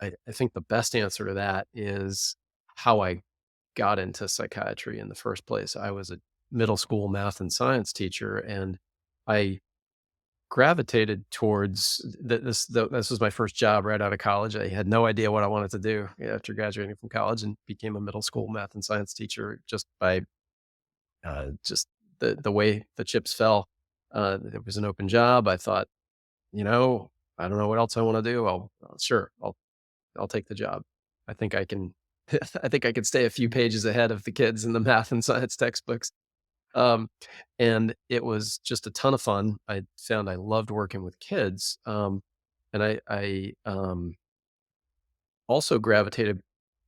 I think the best answer to that is how I got into psychiatry in the first place. I was a middle school math and science teacher, and I gravitated towards this was my first job right out of college. I had no idea what I wanted to do after graduating from college, and became a middle school math and science teacher just by just the way the chips fell. It was an open job. I thought, you know, I don't know what else I want to do. Sure, I'll take the job. I think I can. I think I could stay a few pages ahead of the kids in the math and science textbooks. Um, and it was just a ton of fun. I found I loved working with kids. And I also gravitated,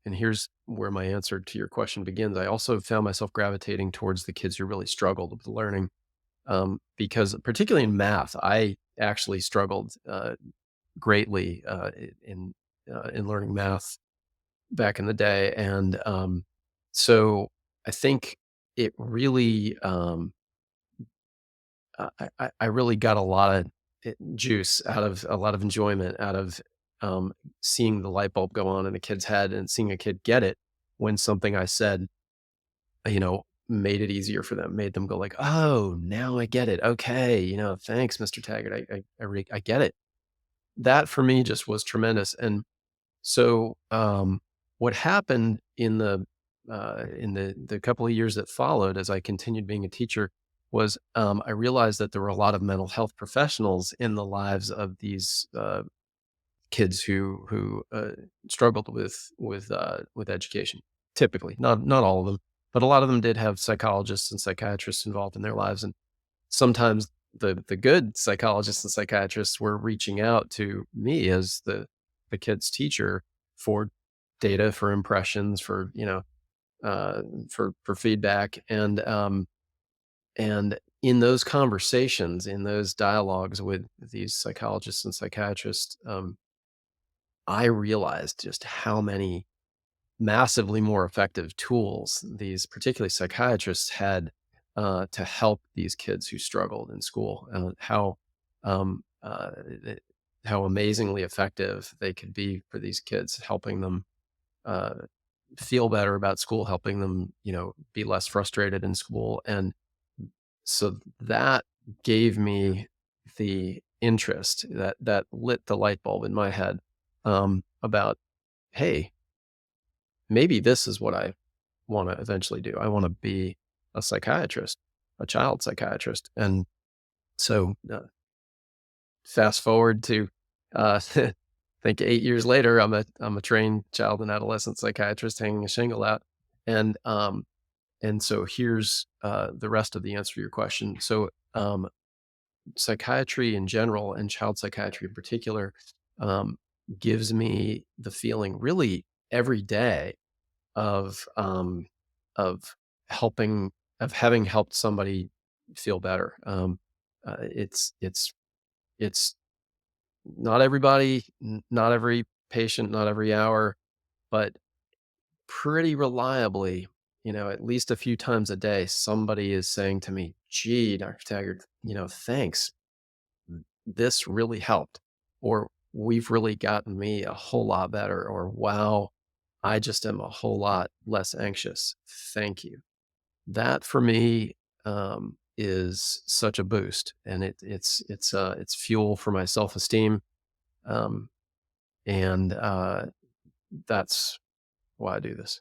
and here's where my answer to your question begins. I also found myself gravitating towards the kids who really struggled with learning, because particularly in math, I actually struggled greatly in learning math back in the day, and so I think it really I really got a lot of juice out of a lot of enjoyment out of seeing the light bulb go on in a kid's head and seeing a kid get it when something I said, made it easier for them, made them go like, "Oh, now I get it. Okay, thanks, Mr. Taggart. I get it." That for me just was tremendous. And so, what happened in the couple of years that followed, as I continued being a teacher, was I realized that there were a lot of mental health professionals in the lives of these kids who struggled with education. Typically, not all of them, but a lot of them did have psychologists and psychiatrists involved in their lives, and sometimes the good psychologists and psychiatrists were reaching out to me as the kid's teacher for data, for impressions, for feedback, and in those conversations, in those dialogues with these psychologists and psychiatrists, I realized just how many massively more effective tools these particularly psychiatrists had to help these kids who struggled in school, um, uh, it- how amazingly effective they could be for these kids, helping them uh, feel better about school, helping them, be less frustrated in school. And so that gave me the interest that lit the light bulb in my head, about, hey, maybe this is what I want to eventually do. I want to be a psychiatrist, a child psychiatrist. And so, fast forward to, I think 8 years later, I'm a trained child and adolescent psychiatrist hanging a shingle out, and so here's the rest of the answer to your question. So, psychiatry in general and child psychiatry in particular, um, gives me the feeling really every day of of helping of having helped somebody feel better. It's not everybody, not every patient, not every hour, but pretty reliably, at least a few times a day, somebody is saying to me, "Gee, Dr. Taggart, thanks. This really helped," or "We've really gotten me a whole lot better," or "Wow, I just am a whole lot less anxious. Thank you." That for me, is such a boost, and it's fuel for my self-esteem, um, and that's why I do this.